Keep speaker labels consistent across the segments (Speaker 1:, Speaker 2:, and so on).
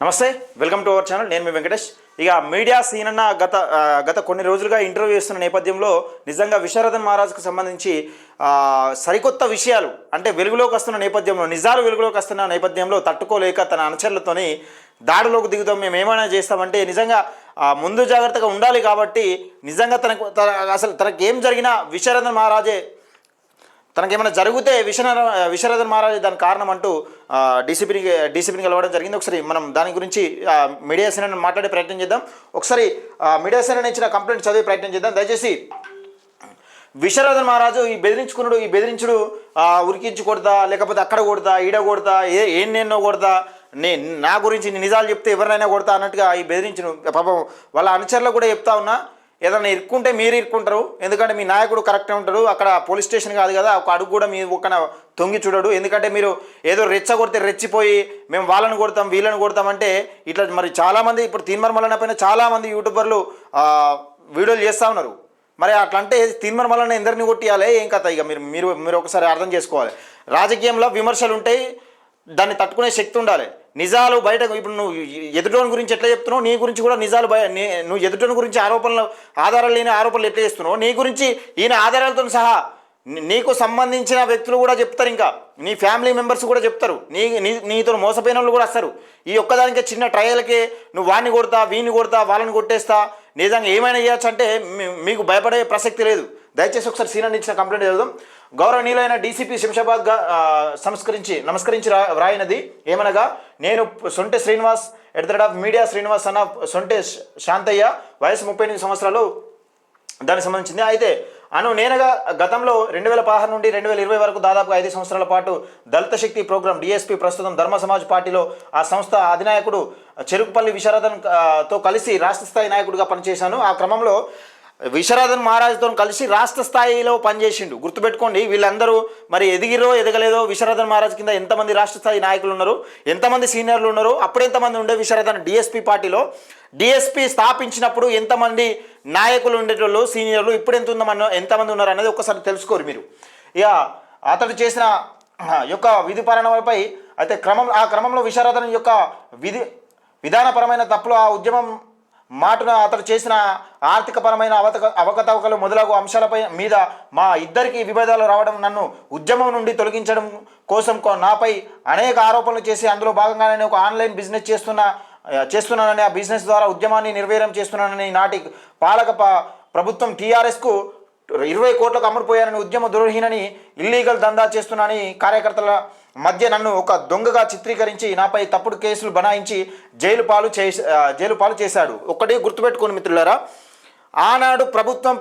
Speaker 1: నమస్తే, welcome to our channel. నేను మీ వెంకటేష్. ఇక మీడియా సీన్ అన్న గత కొన్ని రోజులుగా ఇంటర్వ్యూ చేస్తున్న నేపథ్యంలో నిజంగా విశారదన్ మహారాజ్కు సంబంధించి సరికొత్త విషయాలు అంటే వెలుగులోకి వస్తున్న నేపథ్యంలో, నిజాలు వెలుగులోకి వస్తున్న నేపథ్యంలో తట్టుకోలేక తన అనుచరులతోని దాడిలోకి దిగుతాం, మేము ఏమైనా చేస్తామంటే నిజంగా ముందు జాగ్రత్తగా ఉండాలి. కాబట్టి నిజంగా తనకు ఏం జరిగినా విశారదన్ మహారాజే, తనకేమైనా జరిగితే విశారదన్ మహారాజ్ దానికి కారణం అంటూ డీసీపీని కలవడం జరిగింది. ఒకసారి మనం దాని గురించి మీడియా సేనని మాట్లాడే ప్రయత్నం చేద్దాం. ఒకసారి మీడియా సేన ఇచ్చిన కంప్లైంట్ చదివే ప్రయత్నం చేద్దాం. దయచేసి విశారదన్ మహారాజు ఈ బెదిరించుడు ఉరికించి కొడతా, లేకపోతే అక్కడ కొడతా, ఈడ కొడతా, నేనో కొడతా, నా గురించి నిజాలు చెప్తే ఎవరినైనా కొడతా అన్నట్టుగా ఈ బెదిరించును. పాపం వాళ్ళ అనుచరులు కూడా చెప్తా ఉన్నా, ఏదైనా ఇరుక్కుంటే మీరు ఇరుక్కుంటారు, ఎందుకంటే మీ నాయకుడు కరెక్టే ఉంటాడు, అక్కడ పోలీస్ స్టేషన్ కాదు కదా, ఒక అడుగు కూడా మీ ఒక్కన తొంగి చూడడు, ఎందుకంటే మీరు ఏదో రెచ్చగొడితే రెచ్చిపోయి మేము వాళ్ళని కొడతాం వీళ్ళని కొడతామంటే ఇట్లా. మరి చాలామంది ఇప్పుడు తీన్మార్ మల్లన్న పైన చాలామంది యూట్యూబర్లు వీడియోలు చేస్తూ ఉన్నారు. మరి అట్లా అంటే తీన్మార్ మల్లన్న ఎందరిని కొట్టియాలి, ఏం కథ? ఇక మీరు ఒకసారి అర్థం చేసుకోవాలి. రాజకీయంలో విమర్శలు ఉంటాయి, దాన్ని తట్టుకునే శక్తి ఉండాలి. నిజాలు బయట, ఇప్పుడు నువ్వు ఎదుటోని గురించి ఎట్లా చెప్తున్నావు, నీ గురించి కూడా నిజాలు నువ్వు ఎదుటోని గురించి ఆధారాలు లేని ఆరోపణలు ఎట్లా చేస్తున్నావు, నీ గురించి ఈయన ఆధారాలతో సహా నీకు సంబంధించిన వ్యక్తులు కూడా చెప్తారు, ఇంకా నీ ఫ్యామిలీ మెంబర్స్ కూడా చెప్తారు, నీతో మోసపోయిన వాళ్ళు కూడా వస్తారు. ఈ ఒక్కదానికే చిన్న ట్రయల్కే నువ్వు వాడిని కొడతా వీడిని కొడతా వాళ్ళని కొట్టేస్తా, నిజంగా ఏమైనా చేయొచ్చు అంటే మీకు భయపడే ప్రసక్తి లేదు. దయచేసి ఒకసారి సీనియర్ ఇచ్చిన కంప్లైంట్ చదువుదాం. గౌరవనీయులైన డీసీపీ శంషాబాద్గా నమస్కరించి రాయినది ఏమనగా, నేను సొంటె శ్రీనివాస్ @మీడియా శ్రీనివాస్ అన్న సొంటె శాంతయ్య, వయసు 38 సంవత్సరాలు, దానికి సంబంధించింది. అయితే నేనగా గతంలో 2016 నుండి 2020 వరకు దాదాపు 5 సంవత్సరాల పాటు దళిత శక్తి ప్రోగ్రాం డిఎస్పీ, ప్రస్తుతం ధర్మ సమాజ్ పార్టీలో ఆ సంస్థ అధినాయకుడు చెరుకుపల్లి విశారదన్ తో కలిసి రాష్ట్ర స్థాయి నాయకుడిగా పనిచేశాను. ఆ క్రమంలో విశారదన్ మహారాజ్తో కలిసి రాష్ట్ర స్థాయిలో పనిచేసిండు. గుర్తుపెట్టుకోండి, వీళ్ళందరూ మరి ఎదిగిరో ఎదగలేదో, విశారదన్ మహారాజ్ కింద ఎంతమంది రాష్ట్ర స్థాయి నాయకులు ఉన్నారు, ఎంతమంది సీనియర్లు ఉన్నారు, అప్పుడెంతమంది ఉండే విశారదన్ డిఎస్పీ పార్టీలో, డిఎస్పీ స్థాపించినప్పుడు ఎంతమంది నాయకులు ఉండేటోళ్ళు సీనియర్లు, ఇప్పుడు ఎంతమంది ఉన్నారు అనేది ఒక్కసారి తెలుసుకోరు మీరు. ఇక అతడు చేసిన యొక్క విధి పరిణామాలపై అయితే ఆ క్రమంలో విశారదన్ యొక్క విధానపరమైన తప్పులు, ఆ ఉద్యమం మాటన అతడు చేసిన ఆర్థికపరమైన అవకతవకలు మొదలగు అంశాలపై మీద మా ఇద్దరికి విభేదాలు రావడం, నన్ను ఉద్యమం నుండి తొలగించడం కోసం నాపై అనేక ఆరోపణలు చేసి అందులో భాగంగానే నేను ఒక ఆన్లైన్ బిజినెస్ చేస్తున్నానని, ఆ బిజినెస్ ద్వారా ఉద్యమాన్ని నిర్వీర్యం చేస్తున్నానని, నాటి పాలక ప్రభుత్వం టీఆర్ఎస్కు 20 కోట్లకు అమ్ముడుపోయానని, ఉద్యమ ద్రోహినని, ఇల్లీగల్ దందా చేస్తున్నానని కార్యకర్తల మధ్య నన్ను ఒక దొంగగా చిత్రీకరించి నాపై తప్పుడు కేసులు బనాయించి జైలు పాలు చేశాడు. ఒక్కటే గుర్తుపెట్టుకోండి మిత్రులారా, ఆనాడు ప్రభుత్వం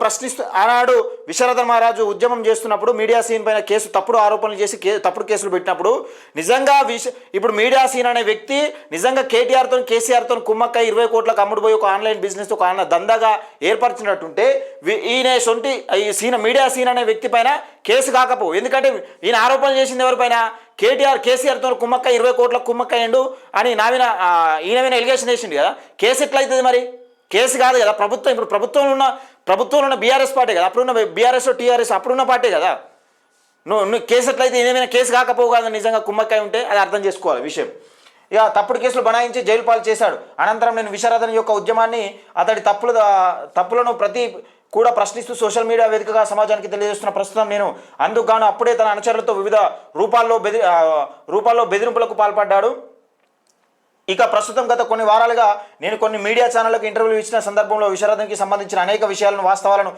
Speaker 1: ఆనాడు విశారదన్ మహారాజు ఉద్యమం చేస్తున్నప్పుడు మీడియా సీన్ పైన తప్పుడు ఆరోపణలు చేసి తప్పుడు కేసులు పెట్టినప్పుడు నిజంగా ఇప్పుడు మీడియా సీన్ అనే వ్యక్తి నిజంగా కేసీఆర్తో కుమ్మక్క 20 కోట్లకు అమ్ముడుపోయి ఒక ఆన్లైన్ బిజినెస్ ఒక దందాగా ఏర్పరిచినట్టుంటే ఈ మీడియా సీన్ అనే వ్యక్తి పైన కేసు కాకపో. ఎందుకంటే ఈయన ఆరోపణలు చేసింది ఎవరిపైన? కేసీఆర్తో కుమ్మక్క 20 కోట్లకు కుమ్మక్క అయ్యిండు అని ఈయన మీద ఎలిగేషన్ వేసిండు కదా. కేసు ఎట్లయితుంది మరి? కేసు కాదు కదా. ఇప్పుడు ప్రభుత్వంలో ఉన్న బీఆర్ఎస్ పార్టీ కదా, అప్పుడున్న బీఆర్ఎస్ టీఆర్ఎస్ అప్పుడున్న పార్టీ కదా. నువ్వు కేసు ఎట్లయితే ఏమైనా కేసు కాకపోగా నిజంగా కుమ్మక్కాయ ఉంటే అది అర్థం చేసుకోవాలి విషయం. ఇక తప్పుడు కేసులు బనాయించి జైలు పాలు చేశాడు. అనంతరం నేను విశారదన్ యొక్క ఉద్యమాన్ని, అతడి తప్పులను కూడా ప్రశ్నిస్తూ సోషల్ మీడియా వేదికగా సమాజానికి తెలియజేస్తున్న ప్రస్తుతం నేను అందుకు గాను అప్పుడే తన అనుచరులతో వివిధ రూపాల్లో బెదిరింపులకు పాల్పడ్డాడు. ఇక ప్రస్తుతం గత కొన్ని వారాలుగా నేను కొన్ని మీడియా ఛానళ్లకు ఇంటర్వ్యూలు ఇచ్చిన సందర్భంలో విశారదన్కి సంబంధించిన అనేక వాస్తవాలను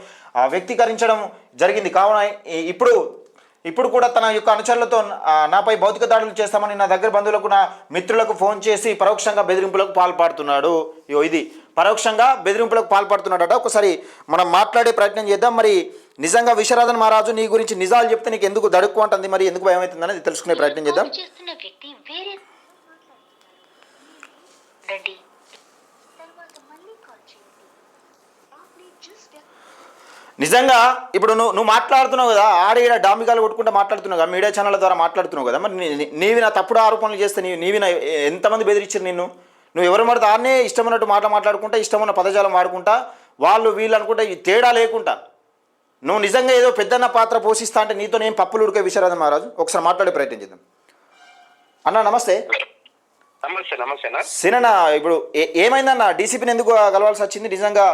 Speaker 1: వ్యక్తీకరించడం జరిగింది. కావున ఇప్పుడు కూడా తన యొక్క అనుచరులతో నాపై భౌతిక దాడులు చేస్తామని నా దగ్గర బంధువులకు, నా మిత్రులకు ఫోన్ చేసి పరోక్షంగా బెదిరింపులకు పాల్పడుతున్నాడు. ఇది పరోక్షంగా బెదిరింపులకు పాల్పడుతున్నాడట. ఒకసారి మనం మాట్లాడే ప్రయత్నం చేద్దాం. మరి నిజంగా విశారదన్ మహారాజు నీ గురించి నిజాలు చెప్తే నీకు ఎందుకు దడుక్కు అంటుంది, మరి ఎందుకు భయం అవుతుంది అనేది తెలుసుకునే ప్రయత్నం చేద్దాం. నిజంగా ఇప్పుడు నువ్వు మాట్లాడుతున్నావు కదా, ఆడ డామికాలు కొట్టుకుంటూ మాట్లాడుతున్నావు కదా, మీడియా ఛానళ్ళ ద్వారా మాట్లాడుతున్నావు కదా, మరి నీవి నా తప్పుడు ఆరోపణలు చేస్తే నీవి నా ఎంతమంది బెదిరించారు నిన్ను? నువ్వు ఎవరు మరి దాన్నే ఇష్టమైనట్టు మాట్లాడుకుంటా, ఇష్టమైన పదజాలం వాడుకుంటా, వాళ్ళు వీళ్ళు అనుకుంటా, ఈ తేడా లేకుండా నువ్వు నిజంగా ఏదో పెద్దన్న పాత్ర పోషిస్తా అంటే నీతో నేను పప్పులు ఉడికే విశారదన్ మహారాజు. ఒకసారి మాట్లాడే ప్రయత్నం చేద్దాం. అన్న నమస్తే.
Speaker 2: నమస్తే నమస్తేనా.
Speaker 1: సీనన్న ఇప్పుడు ఏమైందన్న డీసీపీని ఎందుకు కలవాల్సి వచ్చింది నిజంగా?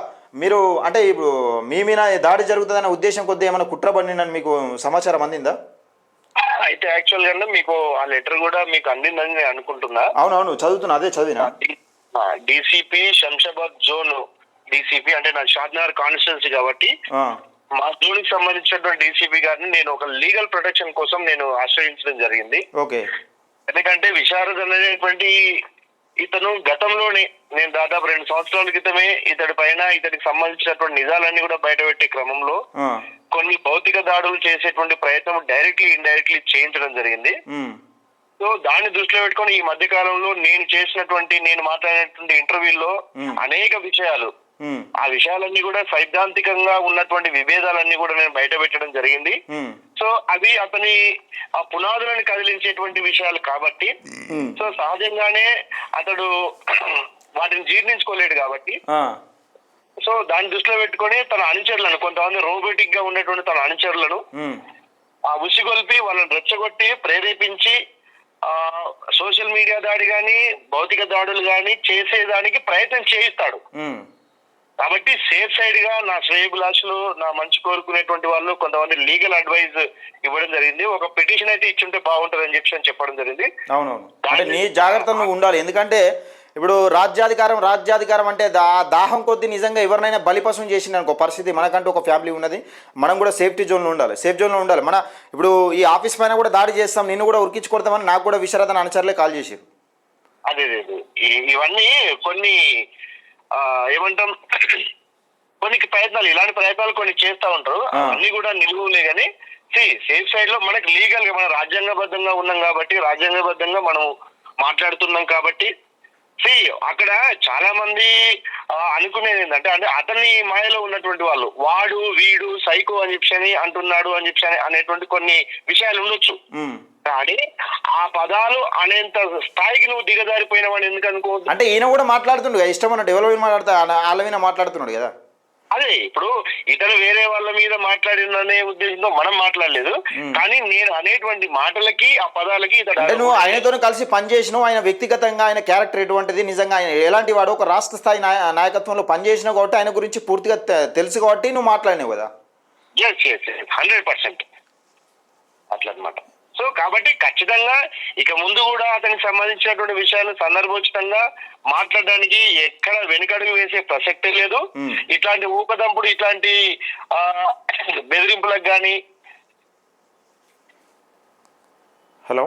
Speaker 1: మీరు అంటే ఇప్పుడు మీ మీద దాడి జరుగుతుందన్న ఉద్దేశం కొద్దిగా ఏమైనా కుట్ర పడిందని మీకు సమాచారం అందిందా?
Speaker 2: అయితే యాక్చువల్ గా మీకు ఆ లెటర్ కూడా మీకు అందిందని నేను అనుకుంటున్నా.
Speaker 1: అవునవును చదువుతున్నా, అదే చదివినా.
Speaker 2: డీసీపీ శంషాబాద్ జోన్ డీసీపీ అంటే నా షాద్నగర్ కాన్స్టిట్యున్సీ కాబట్టి మా జోన్కి సంబంధించినటువంటి డీసీపీ గారిని నేను ఒక లీగల్ ప్రొటెక్షన్ కోసం నేను ఆశ్రయించడం జరిగింది.
Speaker 1: ఓకే.
Speaker 2: ఎందుకంటే విశారద్ అనేటువంటి ఇతను గతంలోనే నేను దాదాపు 2 సంవత్సరాల క్రితమే ఇతడి పైన ఇతడికి సంబంధించినటువంటి నిజాలన్నీ కూడా బయటపెట్టే క్రమంలో కొన్ని భౌతిక దాడులు చేసేటువంటి ప్రయత్నం డైరెక్ట్లీ ఇండైరెక్ట్లీ చేయించడం జరిగింది. సో దాన్ని దృష్టిలో పెట్టుకొని ఈ మధ్య కాలంలో నేను మాట్లాడినటువంటి ఇంటర్వ్యూల్లో అనేక విషయాలు, ఆ విషయాలన్నీ కూడా సైద్ధాంతికంగా ఉన్నటువంటి విభేదాలన్నీ కూడా నేను బయట పెట్టడం జరిగింది. సో అవి అతని ఆ పునాదులను కదిలించేటువంటి విషయాలు కాబట్టి సో సహజంగానే అతడు వాటిని జీర్ణించుకోలేడు కాబట్టి సో దాన్ని దృష్టిలో పెట్టుకొని తన అనుచరులను, కొంతమంది రోబోటిక్ గా ఉన్నటువంటి తన అనుచరులను ఆ ఉసిగొల్పి వాళ్ళని రెచ్చగొట్టి ప్రేరేపించి సోషల్ మీడియా దాడి గాని భౌతిక దాడులు గాని చేసేదానికి ప్రయత్నం చేయిస్తాడు. కాబట్టి సేఫ్ సైడ్ గా నా శ్రేయభిలాషులు, నా మంచి కోరుకునేటువంటి వాళ్ళు కొంతమంది లీగల్ అడ్వైజ్ ఇవ్వడం జరిగింది. ఒక పిటిషన్ అయితే ఇచ్చుంటే బాగుంటుంది అని చెప్పడం జరిగింది.
Speaker 1: అవునవును, అంటే నీ జాగ్రత్తలు నువ్వు ఉండాలి. ఎందుకంటే ఇప్పుడు రాజ్యాధికారం అంటే దాహం కొద్దీ నిజంగా ఎవరినైనా బలిపశం చేసింది అనుకో పరిస్థితి, మనకంటూ ఒక ఫ్యామిలీ ఉన్నది, మనం కూడా సేఫ్టీ జోన్లో ఉండాలి, సేఫ్ జోన్లో ఉండాలి. మన ఇప్పుడు ఈ ఆఫీస్ పైన కూడా దాడి చేస్తాం, నిన్ను కూడా ఉరికించి కొడతామని నాకు కూడా విశారదన్ అనుచరులే కాల్ చేశారు.
Speaker 2: అదే ఇవన్నీ కొన్ని ఏమంటాం కొన్ని ప్రయత్నాలు, ఇలాంటి ప్రయత్నాలు కొన్ని చేస్తా ఉంటారు. అన్ని కూడా నిలువులే కానీ సేఫ్ సైడ్ లో మనకి లీగల్ గా మనం రాజ్యాంగబద్ధంగా ఉన్నాం కాబట్టి, రాజ్యాంగబద్ధంగా మనం మాట్లాడుతున్నాం కాబట్టి అక్కడ చాలా మంది అనుకునేది ఏంటంటే అంటే అతన్ని మాయలో ఉన్నటువంటి వాళ్ళు వాడు వీడు సైకో అని చెప్పని అంటున్నాడు అని చెప్పని అనేటువంటి కొన్ని విషయాలు ఉండొచ్చు. కానీ ఆ పదాలు అనేంత స్థాయికి నువ్వు దిగజారిపోయిన వాడిని ఎందుకు అనుకోవద్దు.
Speaker 1: అంటే ఈయన కూడా మాట్లాడుతుండు ఇష్టం అన్నట్టు, ఎవరి మాట్లాడతా వాళ్ళ మీద మాట్లాడుతున్నాడు కదా.
Speaker 2: అదే ఇప్పుడు ఇతను వేరే వాళ్ళ మీద మాట్లాడిననే ఉద్దేశంతో మనం మాట్లాడలేదు, కానీ నేను అనేటువంటి మాటలకి ఆ పదాలకి
Speaker 1: అంటే నువ్వు ఆయనతో కలిసి పనిచేసినావు, ఆయన వ్యక్తిగతంగా ఆయన క్యారెక్టర్ ఎటువంటిది, నిజంగా ఆయన ఎలాంటి వాడు, ఒక రాష్ట్ర స్థాయి నాయకత్వంలో పనిచేసినావు కాబట్టి ఆయన గురించి పూర్తిగా తెలుసు కాబట్టి నువ్వు మాట్లాడినావు కదా.
Speaker 2: 100% అట్లా అనమాట. సో కాబట్టి ఖచ్చితంగా ఇక ముందు కూడా అతనికి సంబంధించినటువంటి విషయాలు సందర్భోచితంగా మాట్లాడడానికి ఎక్కడ వెనుకడుగు వేసే ప్రసక్తే లేదు. ఇట్లాంటి ఊకదంపుడు, ఇట్లాంటి బెదిరింపులకు కానీ.
Speaker 1: హలో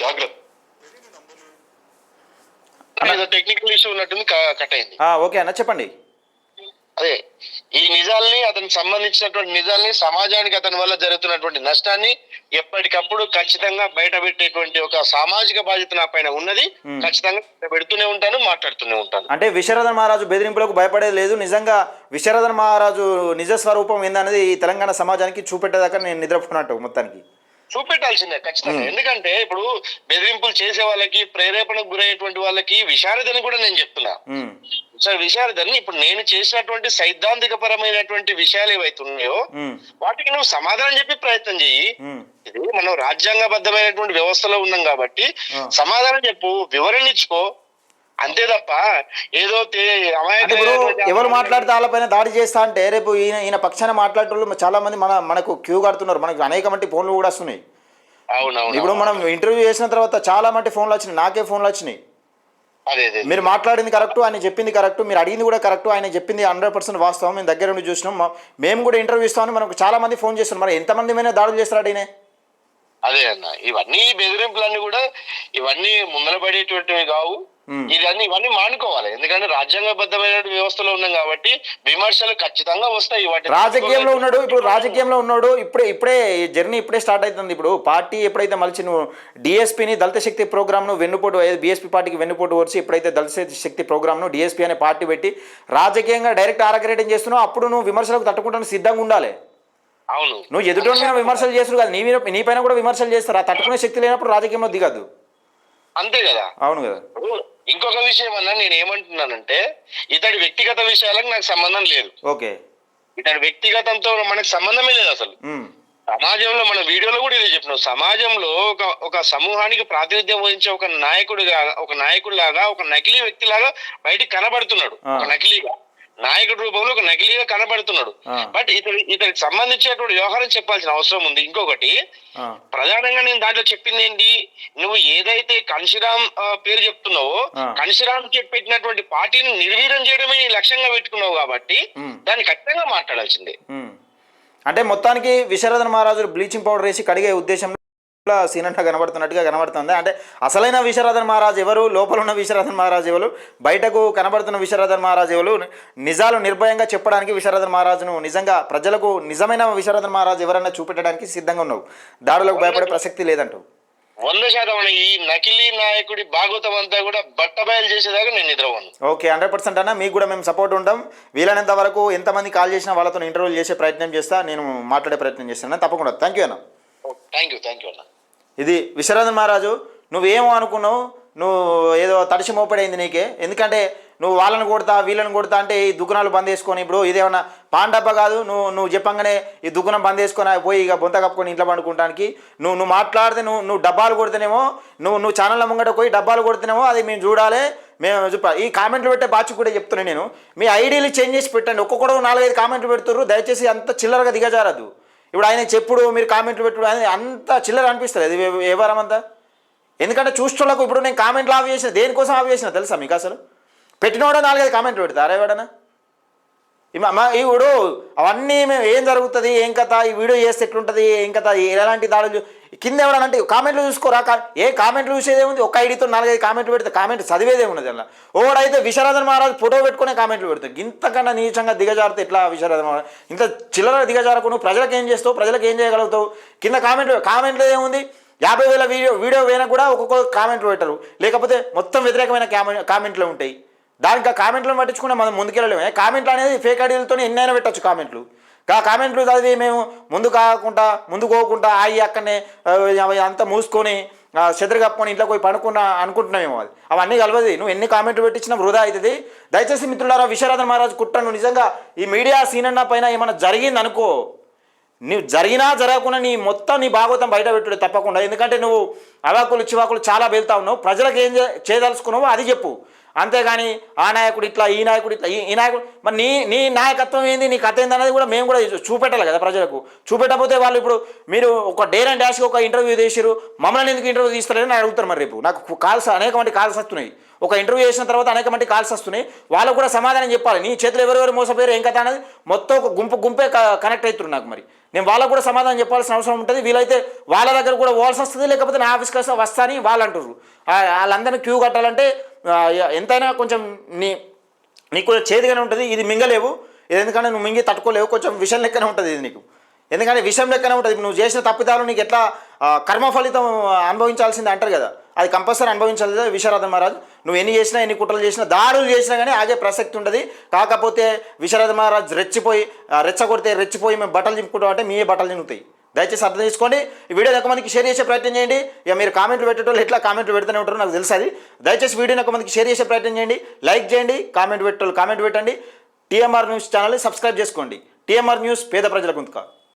Speaker 2: జాగ్రత్త, టెక్నికల్ ఇష్యూ ఉన్నట్టుంది, కట్ అయింది.
Speaker 1: ఓకే అన్న చెప్పండి.
Speaker 2: అదే ఈ నిజాల్ని, అతనికి సంబంధించినటువంటి నిజాల్ని, సమాజానికి అతని వల్ల జరుగుతున్నటువంటి నష్టాన్ని ఎప్పటికప్పుడు ఖచ్చితంగా బయట పెట్టేటువంటి ఒక సామాజిక బాధ్యత నా పైన ఉన్నది. ఖచ్చితంగా పెడుతూనే ఉంటాను, మాట్లాడుతూనే ఉంటాను.
Speaker 1: అంటే విశారదన్ మహారాజు బెదిరింపులకు భయపడేది లేదు. నిజంగా విశారదన్ మహారాజు నిజ స్వరూపం ఏందనేది ఈ తెలంగాణ సమాజానికి చూపెట్టేదాకా నేను నిద్రపోయినట్టు మొత్తానికి
Speaker 2: చూపెట్టాల్సిందే ఖచ్చితంగా. ఎందుకంటే ఇప్పుడు బెదిరింపులు చేసే వాళ్ళకి, ప్రేరేపణకు గురయ్యేటువంటి వాళ్ళకి విశారదని కూడా నేను చెప్తున్నా. సార్ విశారదని ఇప్పుడు నేను చేసినటువంటి సైద్ధాంతిక పరమైనటువంటి విషయాలు ఏవైతే ఉన్నాయో వాటికి నువ్వు సమాధానం చెప్పి ప్రయత్నం చెయ్యి. ఇది మనం రాజ్యాంగబద్ధమైనటువంటి వ్యవస్థలో ఉన్నాం కాబట్టి సమాధానం చెప్పు, వివరణ ఇచ్చుకో, అంతే తప్ప ఏదో
Speaker 1: ఎవరు మాట్లాడితే వాళ్ళపైన దాడి చేస్తా అంటే రేపు ఈయన పక్షాన మాట్లాడేటోళ్ళు చాలా మంది మనకు క్యూ కడుతున్నారు. మనకు అనేక మంది ఫోన్లు కూడా వస్తున్నాయి. ఇప్పుడు మనం ఇంటర్వ్యూ చేసిన తర్వాత చాలా మంది ఫోన్లు వచ్చినాయి, నాకే ఫోన్లు వచ్చినాయి. మీరు మాట్లాడింది కరెక్ట్, ఆయన చెప్పింది కరెక్ట్, మీరు అడిగింది కూడా కరెక్ట్, ఆయన చెప్పింది 100% వాస్తవం, మేము దగ్గర నుండి చూసినాం, మేము కూడా ఇంటర్వ్యూ ఇస్తామని మనకు చాలా మంది ఫోన్ చేస్తున్నారు. మరి ఎంతమంది మీద దాడులు చేస్తాడు ఈయన?
Speaker 2: అదే అన్న, ఇవన్నీ బెదిరింపులన్నీ కూడా ఇవన్నీ ముందర పడేటువంటివి కావు. ఇవన్నీ మానుకోవాలి. ఎందుకంటే రాజ్యాంగబద్ధమైన వ్యవస్థలో ఉన్నాం కాబట్టి విమర్శలు ఖచ్చితంగా వస్తాయి.
Speaker 1: రాజకీయంలో ఉన్నాడు, ఇప్పుడు రాజకీయంలో ఉన్నాడు, ఇప్పుడే జర్నీ ఇప్పుడే స్టార్ట్ అవుతుంది. ఇప్పుడు పార్టీ ఎప్పుడైతే మలిచి నువ్వు డిఎస్పీని దళిత శక్తి ప్రోగ్రామ్ను వెన్నుపోటు, బీఎస్పీ పార్టీకి వెన్నుపోటు వచ్చి ఎప్పుడైతే దళిత శక్తి ప్రోగ్రామ్ను డిఎస్పీ అనే పార్టీ పెట్టి రాజకీయంగా డైరెక్ట్ ఆరగ్రేటింగ్ చేస్తున్నావు, అప్పుడు నువ్వు విమర్శలకు తట్టుకుంటానికి సిద్ధంగా ఉండాలి.
Speaker 2: అవును,
Speaker 1: నువ్వు ఎదుటి మీద విమర్శలు చేస్తారు కదా, నీ పైన కూడా విమర్శలు చేస్తారు. ఆ తట్టుకునే శక్తి లేనప్పుడు రాజకీయంలో దిగద్దు.
Speaker 2: అంతే కదా.
Speaker 1: అవును కదా.
Speaker 2: ఇంకొక విషయం అన్నా, నేను ఏమంటున్నానంటే ఇతడి వ్యక్తిగత విషయాలకు నాకు సంబంధం లేదు.
Speaker 1: ఓకే.
Speaker 2: ఇతని వ్యక్తిగతంతో మనకు సంబంధమే లేదు అసలు. సమాజంలో మన వీడియోలో కూడా ఇది చెప్పినాం, సమాజంలో ఒక సమూహానికి ప్రాతినిధ్యం వహించే ఒక నాయకుడిలాగా ఒక నకిలీ వ్యక్తిలాగా బయటికి కనబడుతున్నాడు. ఒక నకిలీగా నాయకుడి రూపంలో ఒక నకిలీగా కనబడుతున్నాడు. బట్ ఇతనికి సంబంధించినటువంటి వ్యవహారం చెప్పాల్సిన అవసరం ఉంది. ఇంకొకటి ప్రధానంగా నేను దాంట్లో చెప్పింది ఏంటి, నువ్వు ఏదైతే కన్షిరామ్ పేరు చెప్తున్నావో కన్షిరామ్ పెట్టినటువంటి పార్టీని నిర్వీర్యం చేయడమే నీ లక్ష్యంగా పెట్టుకున్నావు కాబట్టి దాన్ని ఖచ్చితంగా మాట్లాడాల్సిందే.
Speaker 1: అంటే మొత్తానికి విశ్వరథన్ మహారాజు బ్లీచింగ్ పౌడర్ వేసి కడిగే ఉద్దేశంలో సీనన్న కనబడుతున్నట్టుగా కనబడుతుంది. అంటే అసలైన విశ్వరథన్ మహారాజు ఎవరు, లోపల ఉన్న విశ్వరథన్ మహారాజు ఎవరు, బయటకు కనబడుతున్న విశ్వరథన్ మహారాజు ఎవరు, నిజాలు నిర్భయంగా చెప్పడానికి విశ్వరథన్ మహారాజును నిజంగా ప్రజలకు నిజమైన విశ్వరథన్ మహారాజు ఎవరన్నా చూపెట్టడానికి సిద్ధంగా ఉన్నావు. దాడులకు భయపడే ప్రసక్తి లేదంటావు.
Speaker 2: 100% ఈ నకిలీ నాయకుడి భాగవతం అంతా కూడా బట్టబయలు చేసేదాకా నేను నిద్రపోను.
Speaker 1: ఓకే, 100% అన్న. మీకు కూడా మేము సపోర్ట్ ఉంటాం. వీలైనంత వరకు ఎంతమంది కాల్ చేసినా వాళ్ళతో ఇంటర్వ్యూలు చేసే ప్రయత్నం చేస్తా, నేను మాట్లాడే ప్రయత్నం చేస్తాను. తప్పకుండా. థ్యాంక్ యూ అన్న.
Speaker 2: థ్యాంక్ యూ అన్న.
Speaker 1: ఇది విశ్వరథన్ మహారాజు. నువ్వేమో అనుకున్నావు, నువ్వు ఏదో తడిసి మోపడైంది నీకే. ఎందుకంటే నువ్వు వాళ్ళని కొడతా వీళ్ళని కొడతా అంటే ఈ దుకాణాలు బంద్ చేసుకొని, ఇప్పుడు ఇదేమన్నా పాన్ డబ్బా కాదు. నువ్వు చెప్పంగానే ఈ దుకాణం బంద్ చేసుకొని పోయి ఇక బొంత కప్పుకొని ఇంట్లో పండుకుంటానికి నువ్వు మాట్లాడితే నువ్వు డబ్బాలు కొడితేనేమో, నువ్వు ఛానళ్ళ ముంగట పోయి డబ్బాలు కొడితేనేమో అది మేము చూడాలి, మేము చెప్పాలి. ఈ కామెంట్లు పెట్టే బాధ్యత కూడా చెప్తున్నాను నేను. మీ ఐడీలు చేంజ్ చేసి పెట్టండి. ఒక్కొక్కడు 4-5 కామెంట్లు పెడుతుర్రు. దయచేసి అంత చిల్లరగా దిగజారద్దు. ఇప్పుడు ఆయన చెప్పుడు మీరు కామెంట్లు పెట్టుడు అనేది అంత చిల్లర అనిపిస్తుంది అది వ్యవహారం అంతా. ఎందుకంటే చూసేటోళ్ళకు ఇప్పుడు నేను కామెంట్లు ఆఫ్ చేసిన, దేనికోసం ఆఫ్ చేసిన తెలుసా మీకు? అసలు పెట్టినవాడు 4-5 కామెంట్లు పెడతారా ఎవడన్నా? ఇప్పుడు అవన్నీ మేము ఏం జరుగుతుంది, ఏం కథ, ఈ వీడియో చేస్తే ఎట్లుంటుంది, ఏం కథ, ఎలాంటి దాడులు కింద ఎవడనంటే కామెంట్లు చూసుకోరా. ఏ కామెంట్లు చూసేదేముంది? ఒక ఐడితో 4-5 కామెంట్లు పెడితే కామెంట్ చదివేదేమున్నది అలా. ఓడైతే విశ్వరథన్ మహారాజు ఫోటో పెట్టుకునే కామెంట్లు పెడతాడు. ఇంతకన్నా నీచంగా దిగజారితే ఎట్లా విశ్వరథన్ మహారాజు? ఇంత చిల్లర దిగజారకు నువ్వు ప్రజలకు ఏం చేస్తావు, ప్రజలకు ఏం చేయగలుగుతావు? కింద కామెంట్లు ఏముంది? 50,000 వీడియో వేయన కూడా ఒక్కొక్క కామెంట్లు పెట్టరు, లేకపోతే మొత్తం వ్యతిరేకమైన కామెంట్లు ఉంటాయి. దానికి ఆ కామెంట్లను పట్టించుకుంటే మనం ముందుకెళ్ళలేము. కామెంట్లు అనేది ఫేక్ ఐడీలతో ఎన్నైనా పెట్టచ్చు కామెంట్లు. కామెంట్లు చదివి మేము ముందు పోకుండా ఆయి అక్కడనే అంతా మూసుకొని చెదరు కప్పుకొని ఇంట్లో పోయి అనుకుంటున్నామేమో. అది అవన్నీ కలవది. నువ్వు ఎన్ని కామెంట్లు పెట్టించినా వృధా అవుతుంది. దయచేసి మిత్రులారా, విశ్వరథన్ మహారాజు కుట్రను నిజంగా ఈ మీడియా సీనన్న పైన ఏమైనా జరిగింది అనుకో, నువ్వు జరిగినా జరగకుండా నీ మొత్తం నీ భాగవతం బయట పెట్టుడే తప్పకుండా. ఎందుకంటే నువ్వు అవాకులు చివాకులు చాలా వెళ్తా ఉన్నావు. ప్రజలకు ఏం చేయదలుచుకున్నావో అది చెప్పు. అంతేగాని ఆ నాయకుడు ఇట్లా, ఈ నాయకుడు ఇట్లా, ఈ నాయకుడు మరి నీ నాయకత్వం ఏంది, నీ కథ ఏంది అనేది కూడా మేము కూడా చూపెట్టాలి కదా ప్రజలకు. చూపెట్టకపోతే వాళ్ళు ఇప్పుడు మీరు ఒక డేర్ అండ్ డాష్కి ఒక ఇంటర్వ్యూ చేసిరు, మమ్మల్ని ఎందుకు ఇంటర్వ్యూ తీస్తారని అడుగుతారు. మరి రేపు నాకు అనేకమంది కాల్స్ వస్తున్నాయి. ఒక ఇంటర్వ్యూ చేసిన తర్వాత అనేకమంది కాల్స్ వస్తున్నాయి. వాళ్ళకు కూడా సమాధానం చెప్పాలి. నీ చేతులు ఎవరెవరు మోసపోయారు, ఏం కథ అనేది మొత్తం ఒక గుంపే కనెక్ట్ అవుతున్నారు నాకు. మరి నేను వాళ్ళకు కూడా సమాధానం చెప్పాల్సిన అవసరం ఉంటుంది. వీలైతే వాళ్ళ దగ్గర కూడా పోవాల్సి వస్తుంది, లేకపోతే నా ఆఫీస్కి వస్తా అని వాళ్ళు అంటారు. వాళ్ళందరినీ క్యూ కట్టాలంటే ఎంతైనా కొంచెం నీకు చేదుగానే ఉంటుంది. ఇది మింగలేవు. ఇది ఎందుకంటే నువ్వు మింగి తట్టుకోలేవు. కొంచెం విషయం లెక్కనే ఉంటుంది ఇది నీకు. ఎందుకంటే విషయం లెక్కనే ఉంటుంది. నువ్వు చేసిన తప్పిదాలు నీకు ఎట్లా కర్మ ఫలితం అనుభవించాల్సిందే అంటారు కదా, అది కంపల్సరీ అనుభవించాల్సిందే. విశ్వరథన్ మహారాజు నువ్వు ఎన్ని చేసినా, ఎన్ని కుట్రలు చేసినా, దాడులు చేసినా కానీ ఆగే ప్రసక్తి ఉంటుంది. కాకపోతే విశ్వరథన్ మహారాజు రెచ్చిపోయి మేము బట్టలు చింపుకుంటాం అంటే మీ బట్టలు చింపుతాయి. దయచేసి అర్థం చేసుకోండి. ఈ వీడియో ఎక్కువ మందికి షేర్ చేసే ప్రయత్నం చేయండి. ఇక మీరు కామెంట్లు పెట్టేటోళ్ళు ఎట్లా కామెంట్లు పెడుతూనే ఉంటారో నాకు తెలుసు. అది దయచేసి వీడియోని ఎక్కువ మందికి షేర్ చేసే ప్రయత్నం చేయండి. లైక్ చేయండి, కామెంట్ పెట్టండి. టీఎంఆర్ న్యూస్ ఛానల్ని సబ్స్క్రైబ్ చేసుకోండి. టీఎంఆర్ న్యూస్, పేద ప్రజల గొంతుక.